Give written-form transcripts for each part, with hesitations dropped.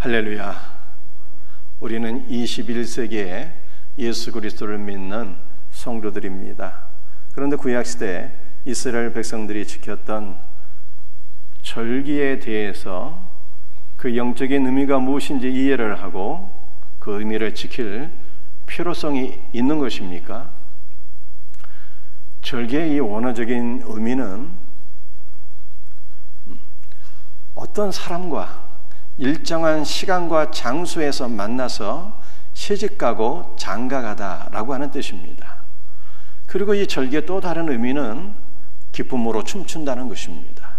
할렐루야. 우리는 21세기에 예수 그리스도를 믿는 성도들입니다. 그런데 구약시대 이스라엘 백성들이 지켰던 절기에 대해서 그 영적인 의미가 무엇인지 이해를 하고 그 의미를 지킬 필요성이 있는 것입니까? 절기의 이 원어적인 의미는 어떤 사람과 일정한 시간과 장소에서 만나서 시집가고 장가가다라고 하는 뜻입니다. 그리고 이 절기의 또 다른 의미는 기쁨으로 춤춘다는 것입니다.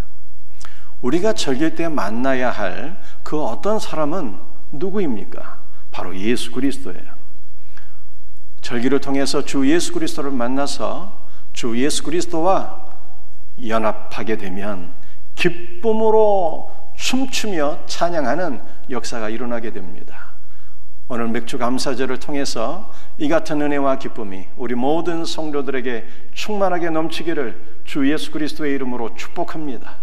우리가 절기 때 만나야 할 그 어떤 사람은 누구입니까? 바로 예수 그리스도예요. 절기를 통해서 주 예수 그리스도를 만나서 주 예수 그리스도와 연합하게 되면 기쁨으로 춤추며 찬양하는 역사가 일어나게 됩니다. 오늘 맥주 감사절을 통해서 이 같은 은혜와 기쁨이 우리 모든 성도들에게 충만하게 넘치기를 주 예수 그리스도의 이름으로 축복합니다.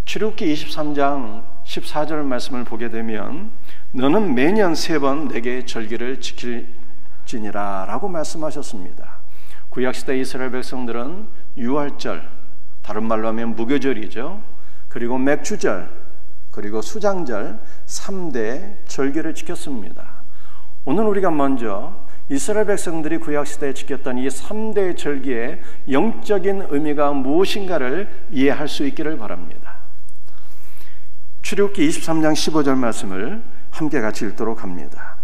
출애굽기 23장 14절 말씀을 보게 되면 너는 매년 3번 내게 절기를 지킬지니라 라고 말씀하셨습니다. 구약시대 이스라엘 백성들은 유월절, 다른 말로 하면 무교절이죠. 그리고 맥주절, 그리고 수장절 3대 절기를 지켰습니다. 오늘 우리가 먼저 이스라엘 백성들이 구약시대에 지켰던 이 3대 절기의 영적인 의미가 무엇인가를 이해할 수 있기를 바랍니다. 출애굽기 23장 15절 말씀을 함께 같이 읽도록 합니다.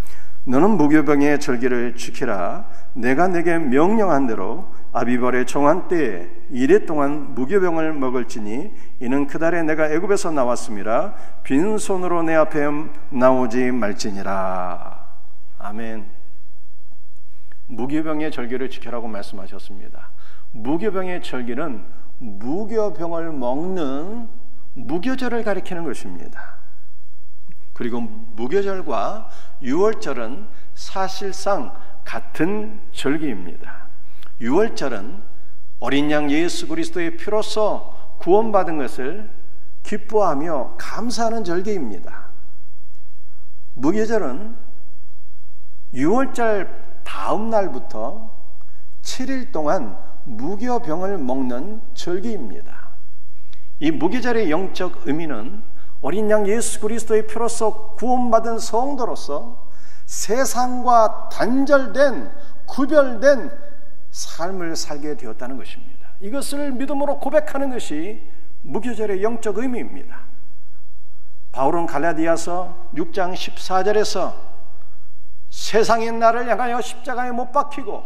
너는 무교병의 절기를 지키라. 내가 내게 명령한 대로 아비벌의 정한 때에 이래 동안 무교병을 먹을지니 이는 그달에 내가 애굽에서 나왔음이라 빈손으로 내 앞에 나오지 말지니라. 아멘. 무교병의 절기를 지키라고 말씀하셨습니다. 무교병의 절기는 무교병을 먹는 무교절을 가리키는 것입니다. 그리고 무교절과 유월절은 사실상 같은 절기입니다. 유월절은 어린 양 예수 그리스도의 피로써 구원받은 것을 기뻐하며 감사하는 절기입니다. 무교절은 유월절 다음 날부터 7일 동안 무교병을 먹는 절기입니다. 이 무교절의 영적 의미는 어린 양 예수 그리스도의 피로써 구원받은 성도로서 세상과 단절된 구별된 삶을 살게 되었다는 것입니다. 이것을 믿음으로 고백하는 것이 무교절의 영적 의미입니다. 바울은 갈라디아서 6장 14절에서 세상이 나를 향하여 십자가에 못 박히고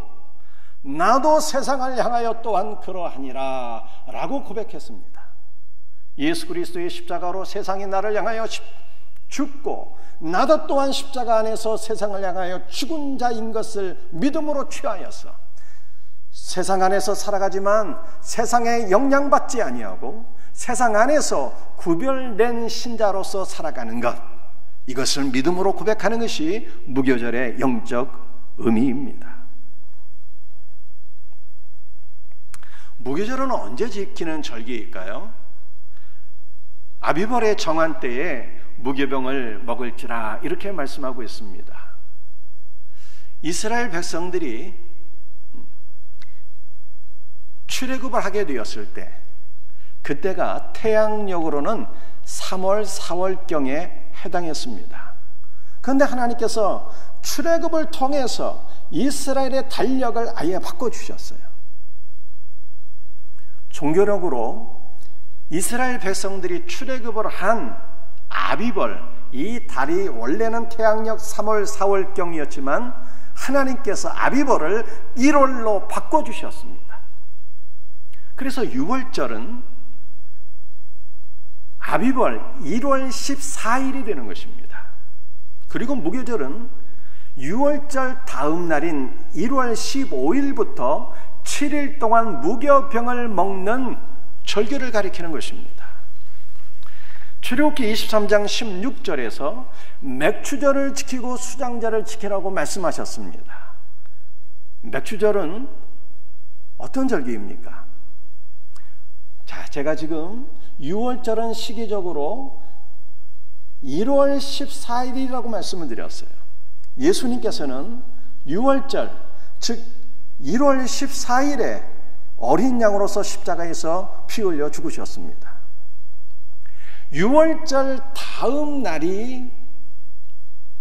나도 세상을 향하여 또한 그러하니라 라고 고백했습니다. 예수 그리스도의 십자가로 세상이 나를 향하여 죽고 나도 또한 십자가 안에서 세상을 향하여 죽은 자인 것을 믿음으로 취하여서 세상 안에서 살아가지만 세상에 영향받지 아니하고 세상 안에서 구별된 신자로서 살아가는 것, 이것을 믿음으로 고백하는 것이 무교절의 영적 의미입니다. 무교절은 언제 지키는 절기일까요? 아비벌의 정한 때에 무교병을 먹을지라 이렇게 말씀하고 있습니다. 이스라엘 백성들이 출애굽을 하게 되었을 때 그때가 태양력으로는 3월 4월경에 해당했습니다. 그런데 하나님께서 출애굽을 통해서 이스라엘의 달력을 아예 바꿔주셨어요. 종교력으로 이스라엘 백성들이 출애굽을 한 아비벌, 이 달이 원래는 태양력 3월 4월경이었지만 하나님께서 아비벌을 1월로 바꿔주셨습니다. 그래서 6월절은 아비벌 1월 14일이 되는 것입니다. 그리고 무교절은 6월절 다음 날인 1월 15일부터 7일 동안 무교병을 먹는 절기를 가리키는 것입니다. 출애굽기 23장 16절에서 맥추절을 지키고 수장절을 지키라고 말씀하셨습니다. 맥추절은 어떤 절기입니까? 자, 제가 지금 유월절은 시기적으로 1월 14일이라고 말씀을 드렸어요. 예수님께서는 유월절, 즉 1월 14일에 어린 양으로서 십자가에서 피 흘려 죽으셨습니다. 유월절 다음 날이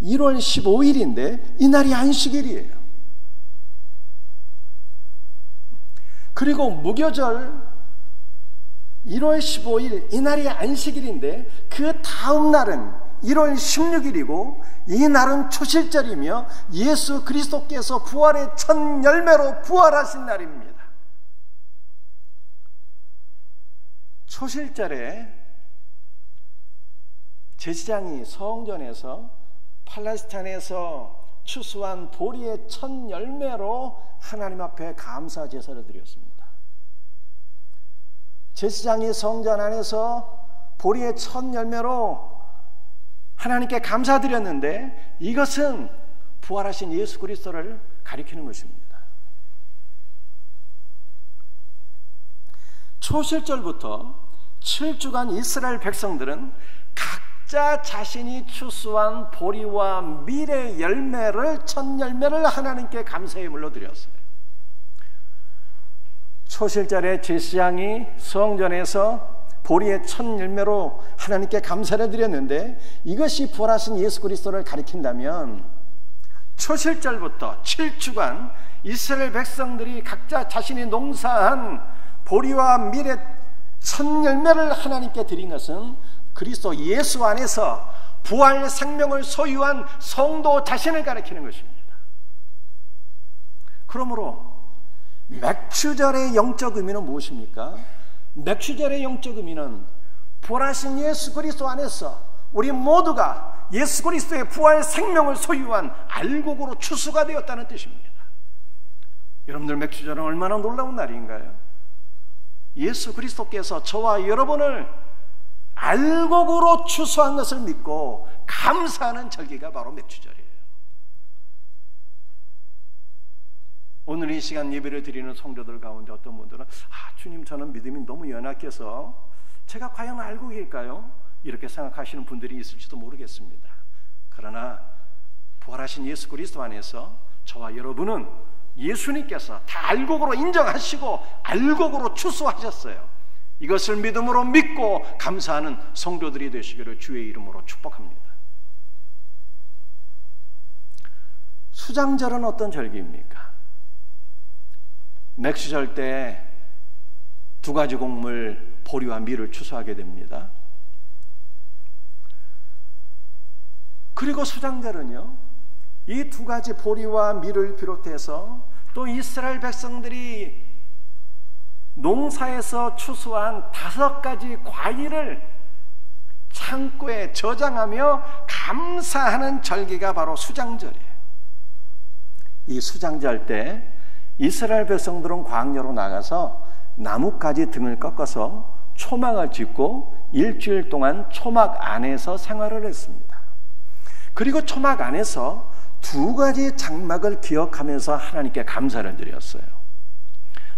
1월 15일인데 이 날이 안식일이에요. 그리고 무교절 1월 15일 이 날이 안식일인데 그 다음 날은 1월 16일이고 이 날은 초실절이며 예수 그리스도께서 부활의 첫 열매로 부활하신 날입니다. 초실절에 제사장이 성전에서 팔레스타인에서 추수한 보리의 첫 열매로 하나님 앞에 감사 제사를 드렸습니다. 제사장이 성전 안에서 보리의 첫 열매로 하나님께 감사드렸는데 이것은 부활하신 예수 그리스도를 가리키는 것입니다. 초실절부터 7주간 이스라엘 백성들은 각자 자신이 추수한 보리와 밀의 열매를, 첫 열매를 하나님께 감사의 물로 드렸어요. 초실절에 제사장이 성전에서 보리의 첫 열매로 하나님께 감사를 드렸는데 이것이 부활하신 예수 그리스도를 가리킨다면 초실절부터 7주간 이스라엘 백성들이 각자 자신이 농사한 보리와 밀의 첫 열매를 하나님께 드린 것은 그리스도 예수 안에서 부활 생명을 소유한 성도 자신을 가리키는 것입니다. 그러므로 맥추절의 영적 의미는 무엇입니까? 맥추절의 영적 의미는 부활하신 예수 그리스도 안에서 우리 모두가 예수 그리스도의 부활 생명을 소유한 알곡으로 추수가 되었다는 뜻입니다. 여러분들 맥추절은 얼마나 놀라운 날인가요? 예수 그리스도께서 저와 여러분을 알곡으로 추수한 것을 믿고 감사하는 절기가 바로 맥추절이에요. 오늘 이 시간 예배를 드리는 성도들 가운데 어떤 분들은 주님 저는 믿음이 너무 연약해서 제가 과연 알곡일까요? 이렇게 생각하시는 분들이 있을지도 모르겠습니다. 그러나 부활하신 예수 그리스도 안에서 저와 여러분은 예수님께서 다 알곡으로 인정하시고 알곡으로 추수하셨어요. 이것을 믿음으로 믿고 감사하는 성도들이 되시기를 주의 이름으로 축복합니다. 수장절은 어떤 절기입니까? 맥추절 때 두 가지 곡물 보리와 밀을 추수하게 됩니다. 그리고 수장절은요, 이 두 가지 보리와 밀을 비롯해서 또 이스라엘 백성들이 농사에서 추수한 5가지 과일을 창고에 저장하며 감사하는 절기가 바로 수장절이에요. 이 수장절 때 이스라엘 백성들은 광야로 나가서 나뭇가지 등을 꺾어서 초막을 짓고 일주일 동안 초막 안에서 생활을 했습니다. 그리고 초막 안에서 2가지 장막을 기억하면서 하나님께 감사를 드렸어요.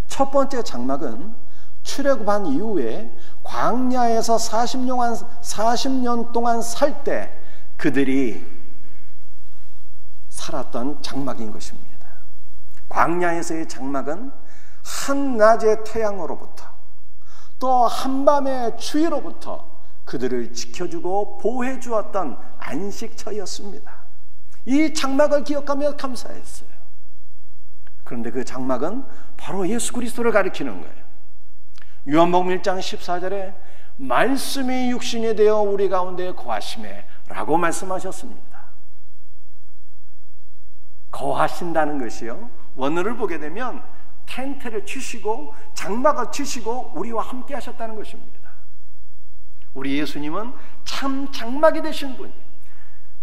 첫 번째 장막은 출애굽한 이후에 광야에서 40년 동안 살 때 그들이 살았던 장막인 것입니다. 광야에서의 장막은 한낮의 태양으로부터 또 한밤의 추위로부터 그들을 지켜주고 보호해 주었던 안식처였습니다. 이 장막을 기억하며 감사했어요. 그런데 그 장막은 바로 예수 그리스도를 가리키는 거예요. 요한복음 1장 14절에 말씀이 육신이 되어 우리 가운데 거하시매 라고 말씀하셨습니다. 거하신다는 것이요, 원어를 보게 되면 텐트를 치시고 장막을 치시고 우리와 함께 하셨다는 것입니다. 우리 예수님은 참 장막이 되신 분이에요.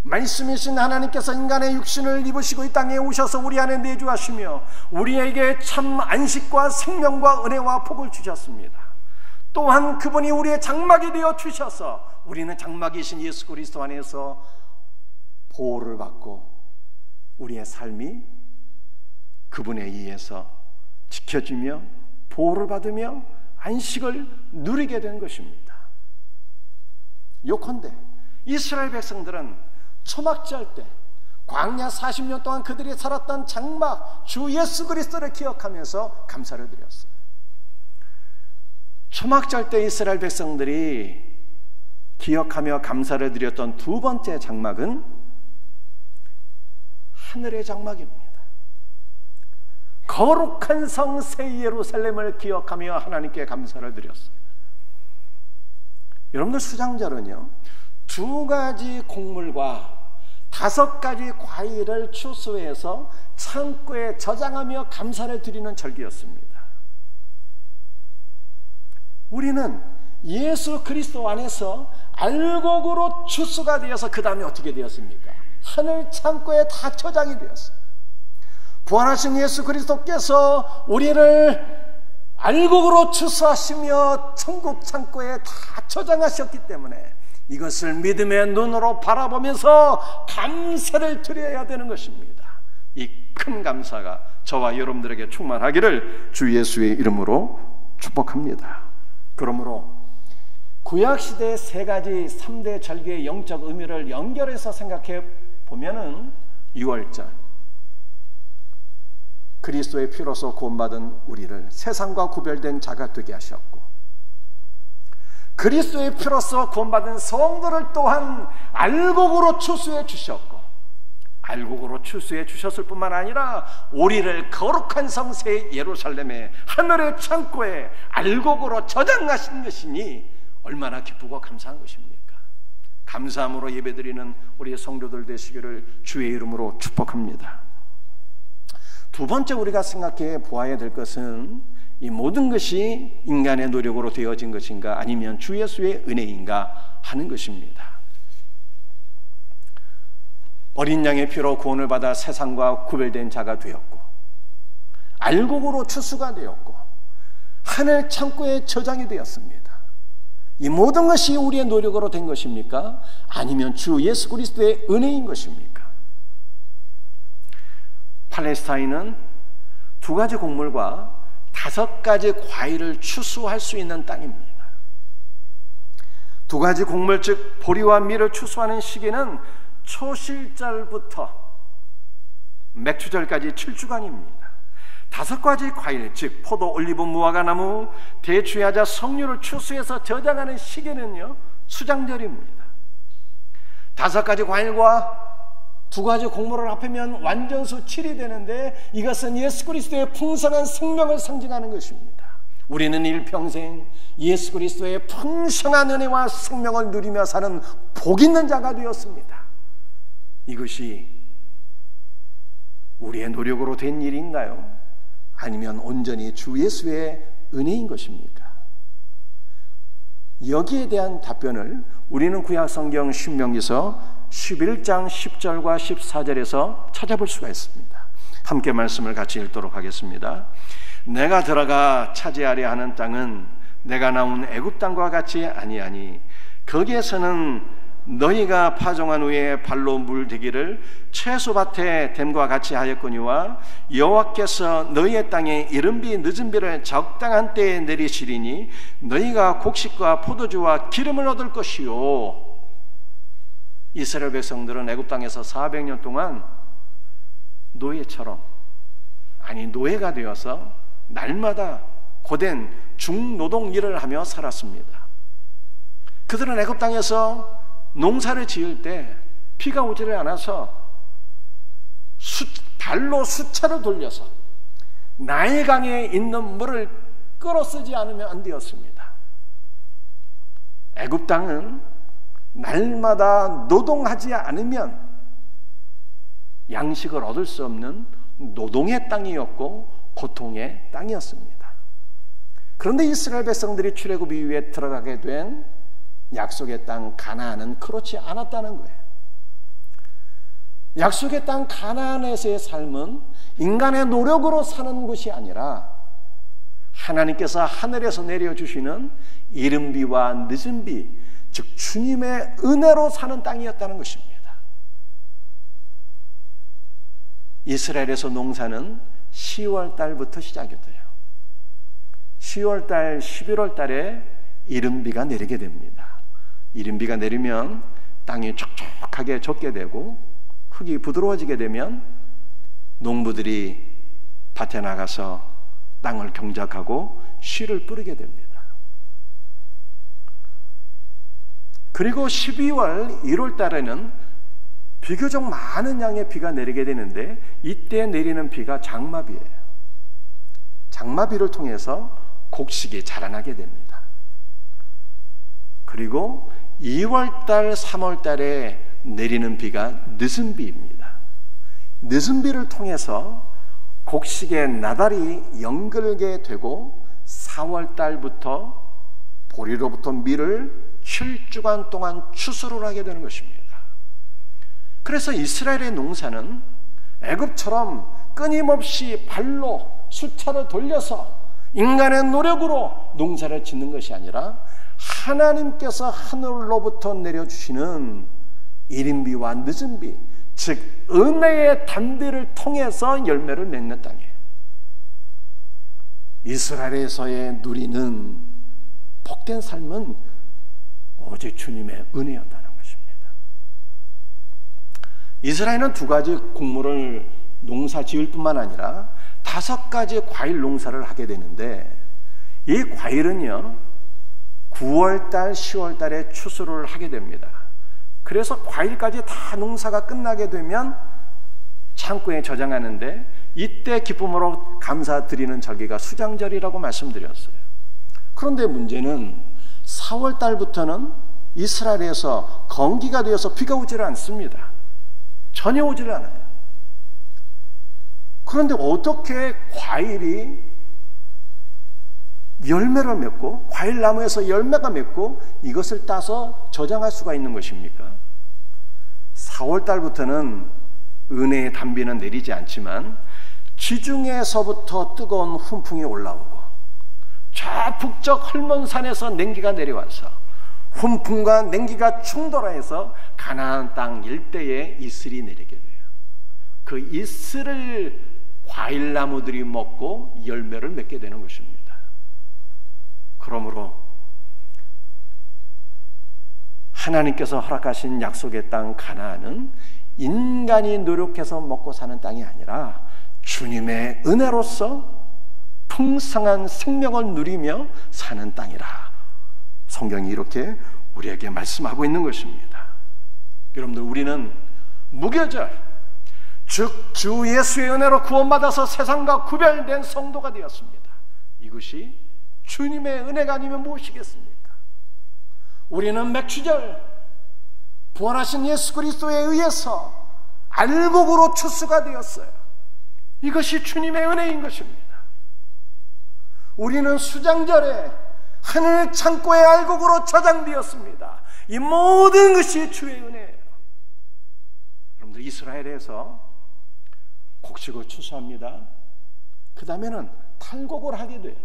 말씀이신 하나님께서 인간의 육신을 입으시고 이 땅에 오셔서 우리 안에 내주하시며 우리에게 참 안식과 생명과 은혜와 복을 주셨습니다. 또한 그분이 우리의 장막이 되어 주셔서 우리는 장막이신 예수 그리스도 안에서 보호를 받고 우리의 삶이 그분에 의해서 지켜지며 보호를 받으며 안식을 누리게 된 것입니다. 요컨대 이스라엘 백성들은 초막절 때 광야 40년 동안 그들이 살았던 장막 주 예수 그리스도를 기억하면서 감사를 드렸어요. 초막절 때 이스라엘 백성들이 기억하며 감사를 드렸던 두 번째 장막은 하늘의 장막입니다. 거룩한 성 새 예루살렘을 기억하며 하나님께 감사를 드렸어요. 여러분들 수장절은요, 2가지 곡물과 5가지 과일을 추수해서 창고에 저장하며 감사를 드리는 절기였습니다. 우리는 예수 그리스도 안에서 알곡으로 추수가 되어서 그 다음에 어떻게 되었습니까? 하늘 창고에 다 저장이 되었어요. 부활하신 예수 그리스도께서 우리를 알곡으로 추수하시며 천국 창고에 다 저장하셨기 때문에 이것을 믿음의 눈으로 바라보면서 감사를 드려야 되는 것입니다. 이 큰 감사가 저와 여러분들에게 충만하기를 주 예수의 이름으로 축복합니다. 그러므로 구약시대의 3가지 3대 절기의 영적 의미를 연결해서 생각해 보면은 6월절, 그리스도의 피로서 구원받은 우리를 세상과 구별된 자가 되게 하셨고, 그리스도의 피로서 구원받은 성도를 또한 알곡으로 추수해 주셨고, 알곡으로 추수해 주셨을 뿐만 아니라 우리를 거룩한 성새 예루살렘의 하늘의 창고에 알곡으로 저장하신 것이니 얼마나 기쁘고 감사한 것입니까? 감사함으로 예배드리는 우리 성도들 되시기를 주의 이름으로 축복합니다. 두 번째 우리가 생각해 보아야 될 것은 이 모든 것이 인간의 노력으로 되어진 것인가 아니면 주 예수의 은혜인가 하는 것입니다. 어린 양의 피로 구원을 받아 세상과 구별된 자가 되었고, 알곡으로 추수가 되었고, 하늘 창고에 저장이 되었습니다. 이 모든 것이 우리의 노력으로 된 것입니까? 아니면 주 예수 그리스도의 은혜인 것입니까? 팔레스타인은 2가지 곡물과 5가지 과일을 추수할 수 있는 땅입니다. 2가지 곡물 즉 보리와 밀을 추수하는 시기는 초실절부터 맥추절까지 7주간입니다. 5가지 과일 즉 포도, 올리브, 무화과나무, 대추야자, 석류를 추수해서 저장하는 시기는요 수장절입니다. 5가지 과일과 2가지 곡물을 합하면 완전수 7이 되는데 이것은 예수 그리스도의 풍성한 생명을 상징하는 것입니다. 우리는 일평생 예수 그리스도의 풍성한 은혜와 생명을 누리며 사는 복 있는 자가 되었습니다. 이것이 우리의 노력으로 된 일인가요? 아니면 온전히 주 예수의 은혜인 것입니까? 여기에 대한 답변을 우리는 구약성경 신명기서 11장 10절과 14절에서 찾아볼 수가 있습니다. 함께 말씀을 같이 읽도록 하겠습니다. 내가 들어가 차지하려 하는 땅은 내가 나온 애굽 땅과 같이 아니하니 거기에서는 너희가 파종한 후에 발로 물대기를 채소밭에 댐과 같이 하였거니와 여호와께서 너희의 땅에 이른비 늦은비를 적당한 때에 내리시리니 너희가 곡식과 포도주와 기름을 얻을 것이요. 이스라엘 백성들은 애굽 땅에서 400년 동안 노예처럼, 아니 노예가 되어서 날마다 고된 중노동 일을 하며 살았습니다. 그들은 애굽 땅에서 농사를 지을 때 비가 오지를 않아서 발로 수차를 돌려서 나일강에 있는 물을 끌어 쓰지 않으면 안 되었습니다. 애굽 땅은 날마다 노동하지 않으면 양식을 얻을 수 없는 노동의 땅이었고 고통의 땅이었습니다. 그런데 이스라엘 백성들이 출애굽 이후에 들어가게 된 약속의 땅 가나안은 그렇지 않았다는 거예요. 약속의 땅 가나안에서의 삶은 인간의 노력으로 사는 것이 아니라 하나님께서 하늘에서 내려주시는 이른비와 늦은비, 즉 주님의 은혜로 사는 땅이었다는 것입니다. 이스라엘에서 농사는 10월 달부터 시작이 돼요. 10월 달, 11월 달에 이른비가 내리게 됩니다. 이른비가 내리면 땅이 촉촉하게 젖게 되고 흙이 부드러워지게 되면 농부들이 밭에 나가서 땅을 경작하고 씨를 뿌리게 됩니다. 그리고 12월, 1월 달에는 비교적 많은 양의 비가 내리게 되는데 이때 내리는 비가 장마비예요. 장마비를 통해서 곡식이 자라나게 됩니다. 그리고 2월달, 3월달에 내리는 비가 늦은 비입니다. 늦은 비를 통해서 곡식의 나달이 연결게 되고 4월달부터 보리로부터 밀을 7주간 동안 추수를 하게 되는 것입니다. 그래서 이스라엘의 농사는 애굽처럼 끊임없이 발로 수차를 돌려서 인간의 노력으로 농사를 짓는 것이 아니라 하나님께서 하늘로부터 내려주시는 이른비와 늦은비, 즉 은혜의 단비를 통해서 열매를 맺는 땅이에요. 이스라엘에서의 누리는 복된 삶은 오직 주님의 은혜였다는 것입니다. 이스라엘은 2가지 곡물을 농사 지을 뿐만 아니라 5가지 과일 농사를 하게 되는데 이 과일은요 9월달, 10월달에 추수를 하게 됩니다. 그래서 과일까지 다 농사가 끝나게 되면 창고에 저장하는데 이때 기쁨으로 감사드리는 절기가 수장절이라고 말씀드렸어요. 그런데 문제는 4월달부터는 이스라엘에서 건기가 되어서 비가 오질 않습니다. 전혀 오질 않아요. 그런데 어떻게 과일이 열매를 맺고 과일나무에서 열매가 맺고 이것을 따서 저장할 수가 있는 것입니까? 4월달부터는 은혜의 단비는 내리지 않지만 지중해에서부터 뜨거운 훈풍이 올라오고 저 북쪽 헐몬산에서 냉기가 내려와서 훈풍과 냉기가 충돌하여서 가나안 땅 일대에 이슬이 내리게 돼요. 그 이슬을 과일나무들이 먹고 열매를 맺게 되는 것입니다. 그러므로 하나님께서 허락하신 약속의 땅 가나안은 인간이 노력해서 먹고 사는 땅이 아니라 주님의 은혜로서 풍성한 생명을 누리며 사는 땅이라 성경이 이렇게 우리에게 말씀하고 있는 것입니다. 여러분들, 우리는 무교절, 즉 주 예수의 은혜로 구원받아서 세상과 구별된 성도가 되었습니다. 이것이 주님의 은혜가 아니면 무엇이겠습니까? 우리는 맥추절, 부활하신 예수 그리스도에 의해서 알곡으로 추수가 되었어요. 이것이 주님의 은혜인 것입니다. 우리는 수장절에 하늘 창고의 알곡으로 저장되었습니다. 이 모든 것이 주의 은혜예요. 여러분들, 이스라엘에서 곡식을 추수합니다. 그 다음에는 탈곡을 하게 돼요.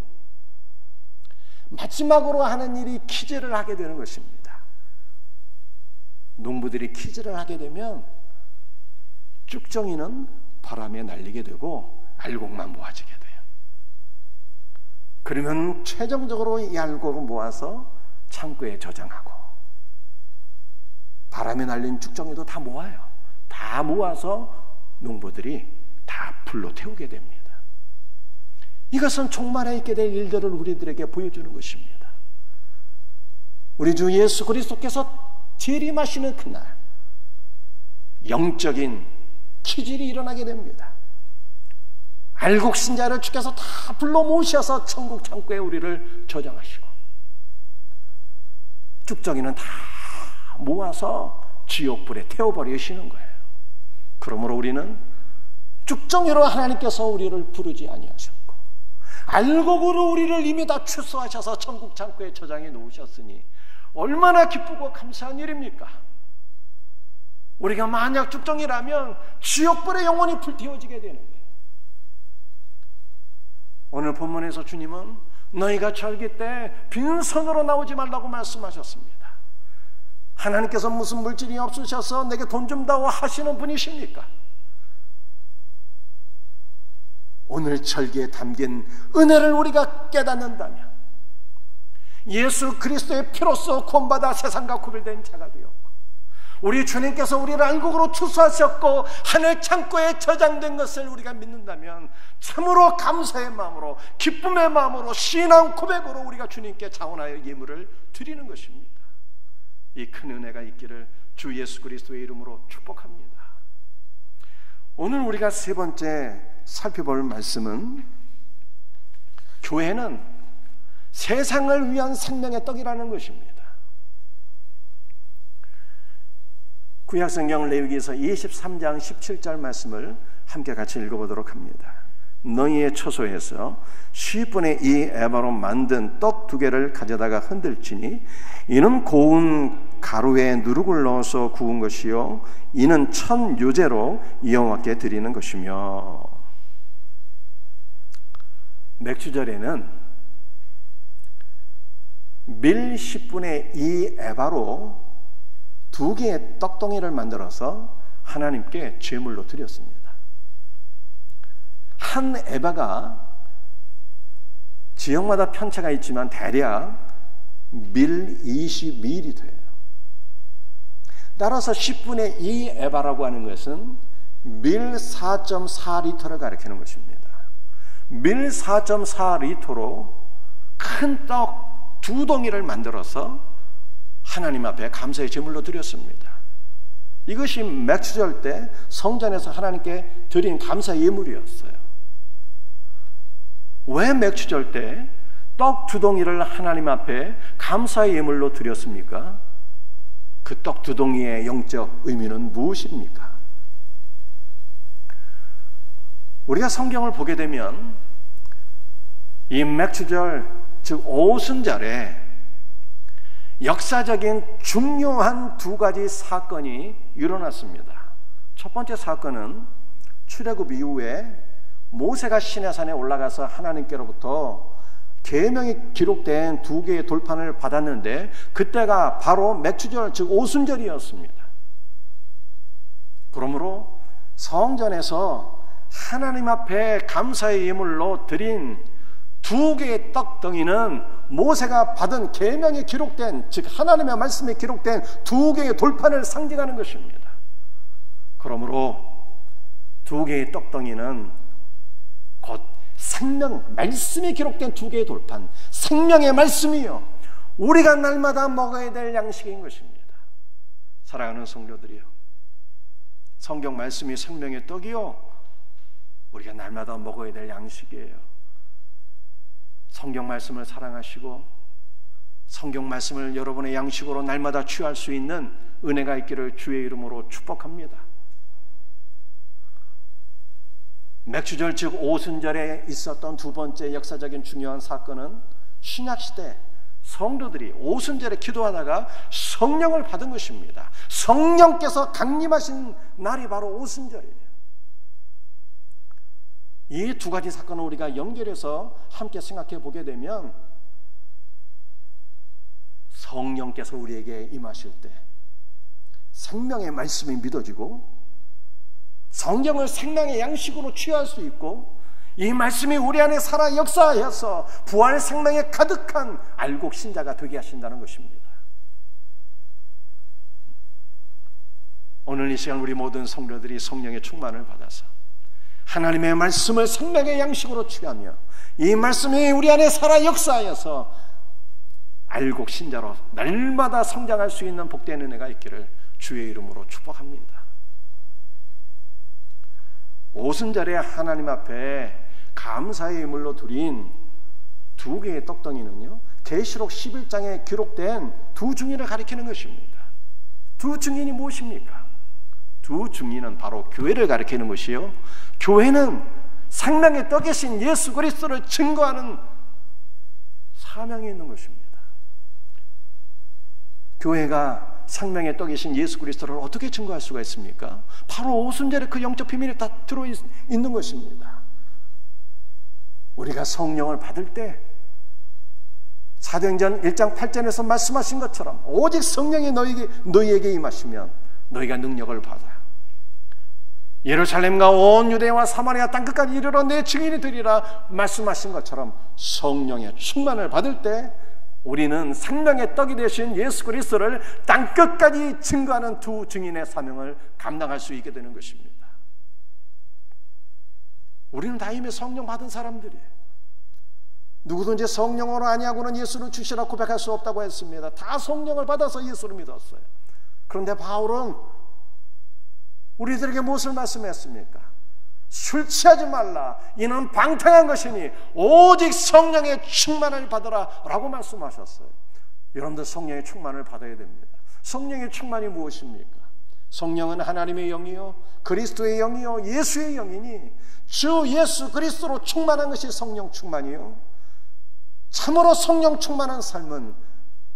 마지막으로 하는 일이 키질을 하게 되는 것입니다. 농부들이 키질을 하게 되면 쭉정이는 바람에 날리게 되고 알곡만 모아지게 돼요. 그러면 최종적으로 이 알곡을 모아서 창고에 저장하고 바람에 날린 쭉정이도 다 모아요. 다 모아서 농부들이 다 불로 태우게 됩니다. 이것은 종말에 있게 될 일들을 우리들에게 보여주는 것입니다. 우리 주 예수 그리스도께서 재림하시는 그날 영적인 키질이 일어나게 됩니다. 알곡 신자를 주께서 다 불러 모셔서 천국 창고에 우리를 저장하시고 쭉정이는 다 모아서 지옥불에 태워버리시는 거예요. 그러므로 우리는 쭉정이로 하나님께서 우리를 부르지 아니하셨고 알곡으로 우리를 이미 다 추수하셔서 천국 창고에 저장해 놓으셨으니 얼마나 기쁘고 감사한 일입니까? 우리가 만약 쭉정이라면 지옥불에 영원히 불태워지게 되는 거예요. 오늘 본문에서 주님은 너희가 절기 때 빈손으로 나오지 말라고 말씀하셨습니다. 하나님께서 무슨 물질이 없으셔서 내게 돈 좀 다오 하시는 분이십니까? 오늘 절기에 담긴 은혜를 우리가 깨닫는다면 예수 그리스도의 피로써 구원받아 세상과 구별된 자가 되었고, 우리 주님께서 우리를 안국으로 추수하셨고 하늘 창고에 저장된 것을 우리가 믿는다면 참으로 감사의 마음으로, 기쁨의 마음으로, 신앙 고백으로 우리가 주님께 자원하여 예물을 드리는 것입니다. 이 큰 은혜가 있기를 주 예수 그리스도의 이름으로 축복합니다. 오늘 우리가 세 번째 살펴볼 말씀은, 교회는 세상을 위한 생명의 떡이라는 것입니다. 구약성경 레위기에서 23장 17절 말씀을 함께 같이 읽어보도록 합니다. 너희의 처소에서 10분의 2 에바로 만든 떡 2개를 가져다가 흔들지니 이는 고운 가루에 누룩을 넣어서 구운 것이요 이는 첫 요제로 여호와께 드리는 것이며. 맥주절에는 밀 10분의 2 에바로 2개의 떡덩이를 만들어서 하나님께 제물로 드렸습니다. 한 에바가 지역마다 편차가 있지만 대략 밀 20밀이 돼요. 따라서 10분의 2 에바라고 하는 것은 밀 4.4리터를 가리키는 것입니다. 밀 4.4리터로 큰 떡 2덩이를 만들어서 하나님 앞에 감사의 제물로 드렸습니다. 이것이 맥주절 때 성전에서 하나님께 드린 감사 예물이었어요. 왜 맥주절 때 떡 2덩이를 하나님 앞에 감사의 예물로 드렸습니까? 그 떡 2덩이의 영적 의미는 무엇입니까? 우리가 성경을 보게 되면 이 맥주절, 즉 오순절에 역사적인 중요한 2가지 사건이 일어났습니다. 첫 번째 사건은 출애굽 이후에 모세가 시내산에 올라가서 하나님께로부터 계명이 기록된 2개의 돌판을 받았는데, 그때가 바로 맥주절, 즉 오순절이었습니다. 그러므로 성전에서 하나님 앞에 감사의 예물로 드린 2개의 떡덩이는 모세가 받은 계명이 기록된, 즉 하나님의 말씀에 기록된 2개의 돌판을 상징하는 것입니다. 그러므로 2개의 떡덩이는 곧 생명, 말씀이 기록된 2개의 돌판, 생명의 말씀이요 우리가 날마다 먹어야 될 양식인 것입니다. 사랑하는 성도들이요, 성경 말씀이 생명의 떡이요 우리가 날마다 먹어야 될 양식이에요. 성경 말씀을 사랑하시고 성경 말씀을 여러분의 양식으로 날마다 취할 수 있는 은혜가 있기를 주의 이름으로 축복합니다. 맥주절, 즉 오순절에 있었던 2번째 역사적인 중요한 사건은 신약시대 성도들이 오순절에 기도하다가 성령을 받은 것입니다. 성령께서 강림하신 날이 바로 오순절이에요. 이 2가지 사건을 우리가 연결해서 함께 생각해 보게 되면, 성령께서 우리에게 임하실 때 생명의 말씀이 믿어지고 성경을 생명의 양식으로 취할 수 있고, 이 말씀이 우리 안에 살아 역사하여서 부활 생명에 가득한 알곡 신자가 되게 하신다는 것입니다. 오늘 이 시간 우리 모든 성도들이 성령의 충만을 받아서 하나님의 말씀을 생명의 양식으로 취하며 이 말씀이 우리 안에 살아 역사하여서 알곡 신자로 날마다 성장할 수 있는 복된 은혜가 있기를 주의 이름으로 축복합니다. 오순절에 하나님 앞에 감사의 예물로 드린 2개의 떡덩이는요, 계시록 11장에 기록된 2 증인을 가리키는 것입니다. 2 증인이 무엇입니까? 2 증인은 바로 교회를 가리키는 것이요, 교회는 생명의 떡이신 예수 그리스도를 증거하는 사명이 있는 것입니다. 교회가 생명의 떡이신 예수 그리스도를 어떻게 증거할 수가 있습니까? 바로 오순절에 그 영적 비밀이 다 들어있는 것입니다. 우리가 성령을 받을 때 사도행전 1장 8절에서 말씀하신 것처럼 오직 성령이 너희에게 임하시면 너희가 능력을 받아 예루살렘과 온 유대와 사마리아 땅끝까지 이르러 내 증인이 되리라 말씀하신 것처럼 성령의 충만을 받을 때 우리는 생명의 떡이 되신 예수 그리스도를 땅끝까지 증거하는 두 증인의 사명을 감당할 수 있게 되는 것입니다. 우리는 다 이미 성령 받은 사람들이에요. 누구든지 성령으로 아니하고는 예수를 주시라 고백할 수 없다고 했습니다. 다 성령을 받아서 예수를 믿었어요. 그런데 바울은 우리들에게 무엇을 말씀했습니까? 술 취하지 말라. 이는 방탕한 것이니 오직 성령의 충만을 받으라 라고 말씀하셨어요. 여러분들 성령의 충만을 받아야 됩니다. 성령의 충만이 무엇입니까? 성령은 하나님의 영이요 그리스도의 영이요 예수의 영이니 주 예수 그리스도로 충만한 것이 성령 충만이요, 참으로 성령 충만한 삶은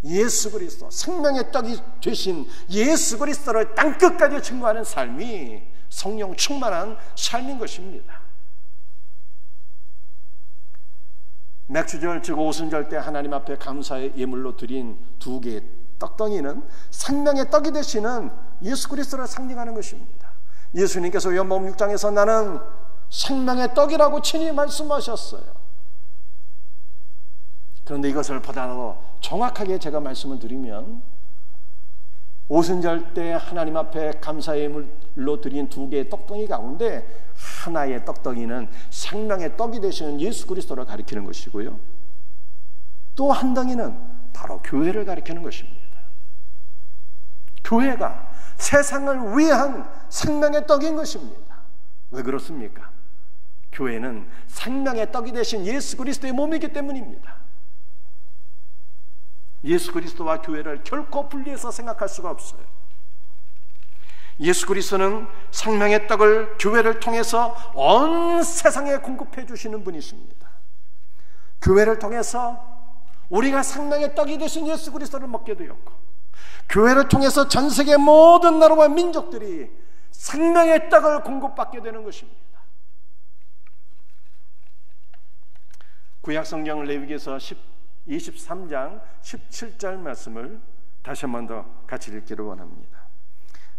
예수 그리스도, 생명의 떡이 되신 예수 그리스도를 땅끝까지 증거하는 삶이 성령 충만한 삶인 것입니다. 맥주절 즉 오순절 때 하나님 앞에 감사의 예물로 드린 두 개의 떡덩이는 생명의 떡이 되시는 예수 그리스도를 상징하는 것입니다. 예수님께서 요한복음 6장에서 나는 생명의 떡이라고 친히 말씀하셨어요. 그런데 이것을 보다 더 정확하게 제가 말씀을 드리면 오순절 때 하나님 앞에 감사의 예물로 드린 두 개의 떡덩이 가운데 하나의 떡덩이는 생명의 떡이 되시는 예수 그리스도를 가리키는 것이고요, 또 한 덩이는 바로 교회를 가리키는 것입니다. 교회가 세상을 위한 생명의 떡인 것입니다. 왜 그렇습니까? 교회는 생명의 떡이 되신 예수 그리스도의 몸이기 때문입니다. 예수 그리스도와 교회를 결코 분리해서 생각할 수가 없어요. 예수 그리스도는 생명의 떡을 교회를 통해서 온 세상에 공급해 주시는 분이십니다. 교회를 통해서 우리가 생명의 떡이 되신 예수 그리스도를 먹게 되었고, 교회를 통해서 전 세계 모든 나라와 민족들이 생명의 떡을 공급받게 되는 것입니다. 구약성경 레위기서 23장 17절 말씀을 다시 한 번 더 같이 읽기를 원합니다.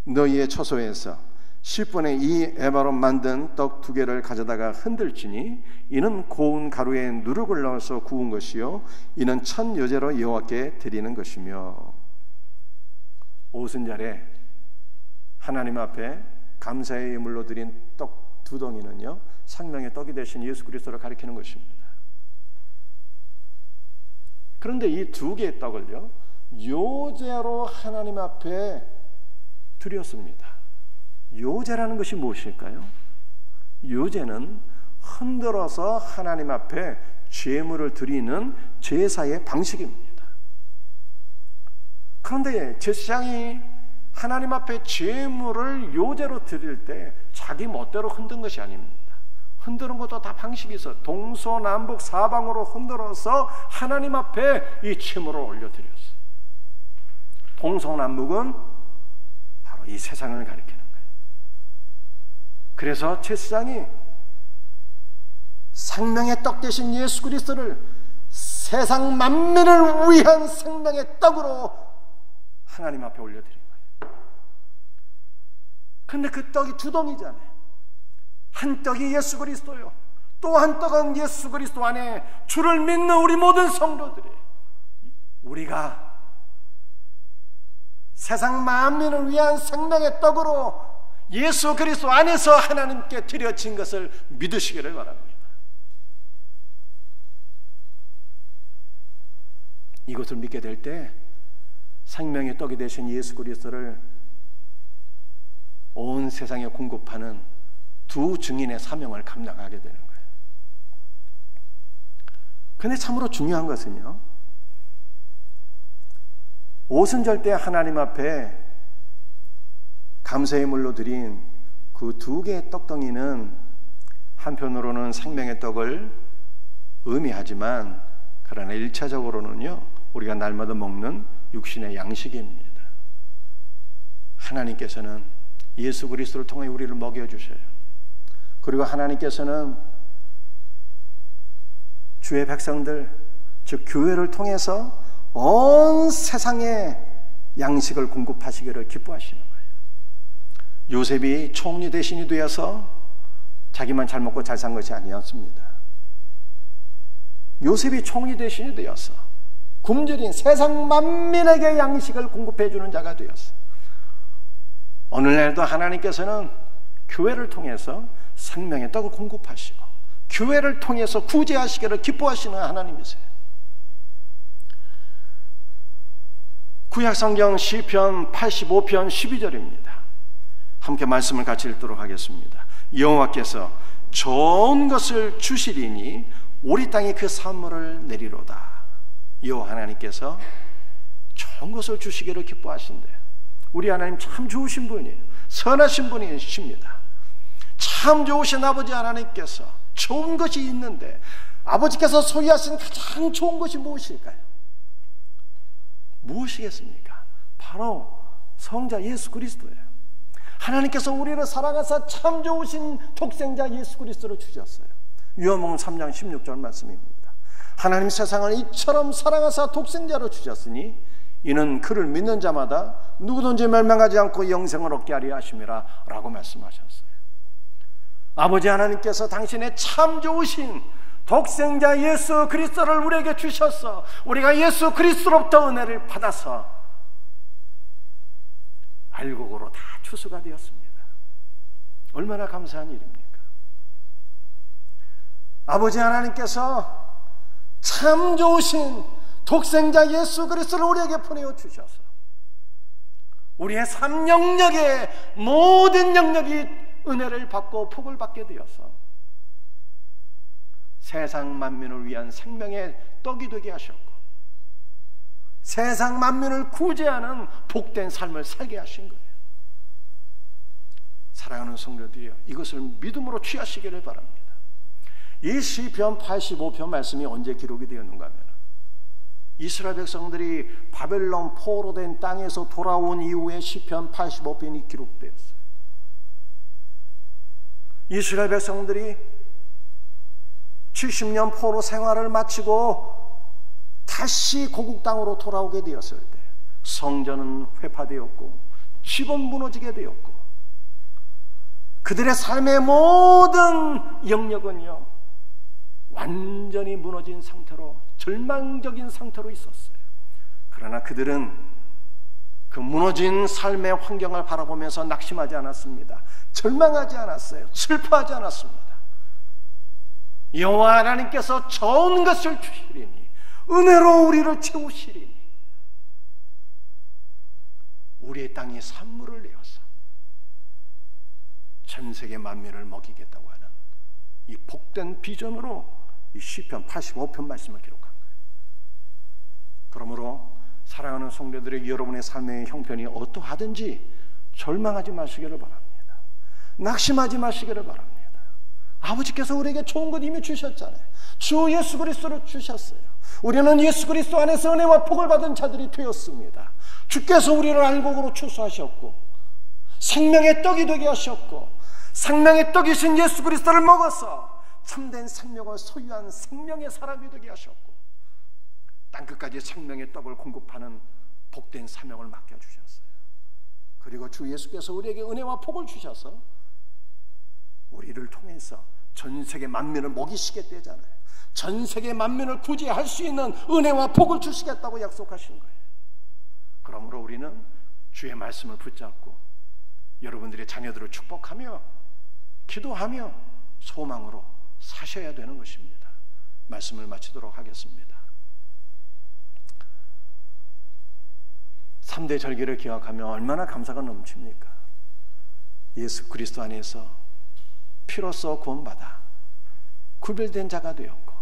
너희의 처소에서 10분의 2 에바로 만든 떡 2개를 가져다가 흔들지니 이는 고운 가루에 누룩을 넣어서 구운 것이요 이는 첫 여제로 여호와께 드리는 것이며. 오순절에 하나님 앞에 감사의 예물로 드린 떡 두 덩이는요 생명의 떡이 되신 예수 그리스도를 가리키는 것입니다. 그런데 이 두 개의 떡을요 요제로 하나님 앞에 드렸습니다. 요제라는 것이 무엇일까요? 요제는 흔들어서 하나님 앞에 제물을 드리는 제사의 방식입니다. 그런데 제사장이 하나님 앞에 제물을 요제로 드릴 때 자기 멋대로 흔든 것이 아닙니다. 흔드는 것도 다 방식이 있어. 동서남북 사방으로 흔들어서 하나님 앞에 이 제물을 올려드렸어요. 동서남북은 바로 이 세상을 가리키는 거예요. 그래서 제사장이 생명의 떡 대신 예수 그리스도를 세상 만민을 위한 생명의 떡으로 하나님 앞에 올려드린 거예요. 근데 그 떡이 두 덩이잖아요. 한 떡이 예수 그리스도요, 또 한 떡은 예수 그리스도 안에 주를 믿는 우리 모든 성도들이, 우리가 세상 만민을 위한 생명의 떡으로 예수 그리스도 안에서 하나님께 드려진 것을 믿으시기를 바랍니다. 이것을 믿게 될 때 생명의 떡이 되신 예수 그리스도를 온 세상에 공급하는 두 증인의 사명을 감당하게 되는 거예요. 그런데 참으로 중요한 것은요, 오순절 때 하나님 앞에 감사의 물로 드린 그 두 개의 떡덩이는 한편으로는 생명의 떡을 의미하지만, 그러나 1차적으로는요 우리가 날마다 먹는 육신의 양식입니다. 하나님께서는 예수 그리스도를 통해 우리를 먹여주셔요. 그리고 하나님께서는 주의 백성들, 즉 교회를 통해서 온 세상에 양식을 공급하시기를 기뻐하시는 거예요. 요셉이 총리 대신이 되어서 자기만 잘 먹고 잘 산 것이 아니었습니다. 요셉이 총리 대신이 되어서 굶주린 세상 만민에게 양식을 공급해 주는 자가 되었어요. 오늘날도 하나님께서는 교회를 통해서 생명의 떡을 공급하시고 교회를 통해서 구제하시기를 기뻐하시는 하나님이세요. 구약성경 시편 85편 12절입니다. 함께 말씀을 같이 읽도록 하겠습니다. 여호와께서 좋은 것을 주시리니 우리 땅에 그 산물을 내리로다. 여호와 하나님께서 좋은 것을 주시기를 기뻐하신대요. 우리 하나님 참 좋으신 분이에요. 선하신 분이십니다. 참 좋으신 아버지 하나님께서 좋은 것이 있는데 아버지께서 소유하신 가장 좋은 것이 무엇일까요? 무엇이겠습니까? 바로 성자 예수 그리스도예요. 하나님께서 우리를 사랑하사 참 좋으신 독생자 예수 그리스도를 주셨어요. 요한복음 3장 16절 말씀입니다. 하나님 세상을 이처럼 사랑하사 독생자로 주셨으니 이는 그를 믿는 자마다 누구든지 멸망하지 않고 영생을 얻게 하려 하심이라 라고 말씀하셨어요. 아버지 하나님께서 당신의 참 좋으신 독생자 예수 그리스도를 우리에게 주셔서 우리가 예수 그리스도로부터 은혜를 받아서 알곡으로 다 추수가 되었습니다. 얼마나 감사한 일입니까? 아버지 하나님께서 참 좋으신 독생자 예수 그리스도를 우리에게 보내어 주셔서 우리의 삶 영역의 모든 영역이 은혜를 받고 복을 받게 되어서 세상 만민을 위한 생명의 떡이 되게 하셨고 세상 만민을 구제하는 복된 삶을 살게 하신 거예요. 사랑하는 성도들이여, 이것을 믿음으로 취하시기를 바랍니다. 이 시편 85편 말씀이 언제 기록이 되었는가 하면 이스라엘 백성들이 바벨론 포로 된 땅에서 돌아온 이후에 시편 85편이 기록되었어요. 이스라엘 백성들이 70년 포로 생활을 마치고 다시 고국 땅으로 돌아오게 되었을 때 성전은 회파되었고 집은 무너지게 되었고 그들의 삶의 모든 영역은요 완전히 무너진 상태로 절망적인 상태로 있었어요. 그러나 그들은 그 무너진 삶의 환경을 바라보면서 낙심하지 않았습니다. 절망하지 않았어요. 슬퍼하지 않았습니다. 여호와 하나님께서 좋은 것을 주시리니 은혜로 우리를 채우시리니 우리의 땅에 산물을 내어서 전 세계 만민을 먹이겠다고 하는 이 복된 비전으로 이 시편 85편 말씀을 기록한 거예요. 그러므로 사랑하는 성도들의 여러분의 삶의 형편이 어떠하든지 절망하지 마시기를 바랍니다. 낙심하지 마시기를 바랍니다. 아버지께서 우리에게 좋은 것 이미 주셨잖아요. 주 예수 그리스도를 주셨어요. 우리는 예수 그리스도 안에서 은혜와 복을 받은 자들이 되었습니다. 주께서 우리를 알곡으로 추수하셨고 생명의 떡이 되게 하셨고 생명의 떡이신 예수 그리스도를 먹어서 참된 생명을 소유한 생명의 사람이 되게 하셨고 땅끝까지 생명의 떡을 공급하는 복된 사명을 맡겨주셨어요. 그리고 주 예수께서 우리에게 은혜와 복을 주셔서 우리를 통해서 전 세계 만민을 먹이시겠다잖아요. 전 세계 만민을 구제할 수 있는 은혜와 복을 주시겠다고 약속하신 거예요. 그러므로 우리는 주의 말씀을 붙잡고 여러분들의 자녀들을 축복하며 기도하며 소망으로 사셔야 되는 것입니다. 말씀을 마치도록 하겠습니다. 3대 절기를 기억하며 얼마나 감사가 넘칩니까? 예수 그리스도 안에서 피로써 구원받아 구별된 자가 되었고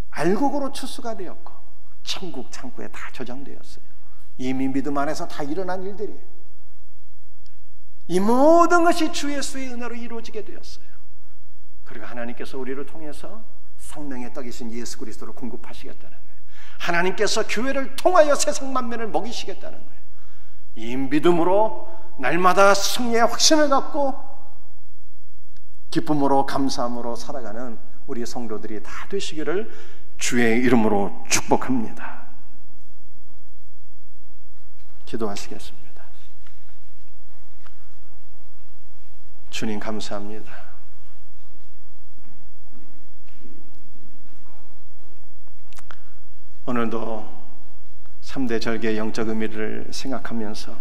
알곡으로 추수가 되었고 천국 창고에 다 저장되었어요. 이미 믿음 안에서 다 일어난 일들이에요. 이 모든 것이 주 예수의 은혜로 이루어지게 되었어요. 그리고 하나님께서 우리를 통해서 생명의 떡이신 예수 그리스도를 공급하시겠다는 거예요. 하나님께서 교회를 통하여 세상 만민을 먹이시겠다는 거예요. 이 믿음으로 날마다 승리의 확신을 갖고 기쁨으로 감사함으로 살아가는 우리 성도들이 다 되시기를 주의 이름으로 축복합니다. 기도하시겠습니다. 주님 감사합니다. 오늘도 3대 절개의 영적 의미를 생각하면서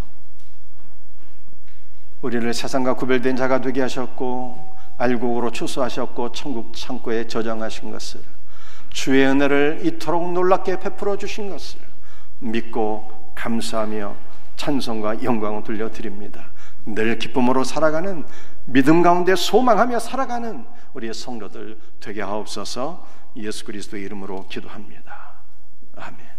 우리를 세상과 구별된 자가 되게 하셨고 알곡으로 추수하셨고 천국 창고에 저장하신 것을, 주의 은혜를 이토록 놀랍게 베풀어 주신 것을 믿고 감사하며 찬송과 영광을 돌려드립니다. 늘 기쁨으로 살아가는, 믿음 가운데 소망하며 살아가는 우리의 성도들 되게 하옵소서. 예수 그리스도의 이름으로 기도합니다. 아멘.